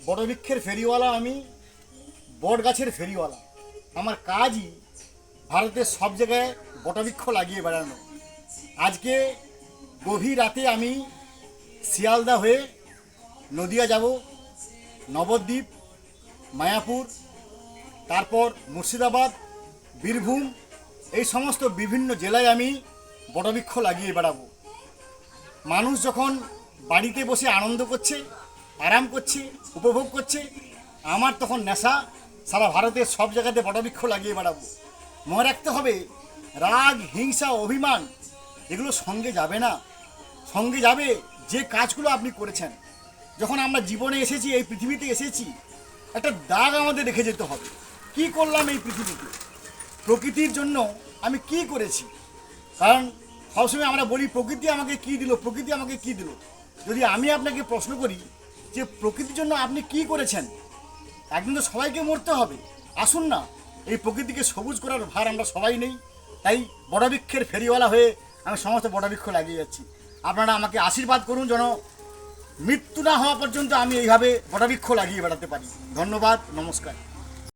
বটবৃক্ষের ফেরিওয়ালা, আমি বট গাছের ফেরিওয়ালা। আমার কাজই ভারতের সব জায়গায় বটবৃক্ষ লাগিয়ে বেড়ানো। আজকে গভীর রাতে আমি শিয়ালদা হয়ে নদিয়া যাব, নবদ্বীপ, মায়াপুর, তারপর মুর্শিদাবাদ, বীরভূম, এই সমস্ত বিভিন্ন জেলায় আমি বটবৃক্ষ লাগিয়ে বেড়াবো। মানুষ যখন বাড়িতে বসে আনন্দ করছে, আরাম করছে, উপভোগ করছে, আমার তখন নেশা সারা ভারতের সব জায়গাতে বটবৃক্ষ লাগিয়ে বেড়াবো। মনে রাখতে হবে, রাগ, হিংসা, অভিমান এগুলো সঙ্গে যাবে না। সঙ্গে যাবে যে কাজগুলো আপনি করেছেন। যখন আমরা জীবনে এসেছি, এই পৃথিবীতে এসেছি, একটা দাগ আমাদের রেখে যেতে হবে। কি করলাম এই পৃথিবীতে, প্রকৃতির জন্য আমি কি করেছি। কারণ সবসময় আমরা বলি প্রকৃতি আমাকে কি দিল, প্রকৃতি আমাকে কি দিল। যদি আমি আপনাকে প্রশ্ন করি যে প্রকৃতির জন্য আপনি কি করেছেন, একদিন তো সবাইকে মরতে হবে। আসুন না, এই প্রকৃতিকে সবুজ করার ভার আমরা সবাই নেই। তাই বটবৃক্ষের ফেরিওয়ালা হয়ে আমি সমস্ত বটবৃক্ষ লাগিয়ে যাচ্ছি। আপনারা আমাকে আশীর্বাদ করুন যেন মৃত্যু না হওয়া পর্যন্ত আমি এইভাবে বটবৃক্ষ লাগিয়ে বেড়াতে পারি। ধন্যবাদ, নমস্কার।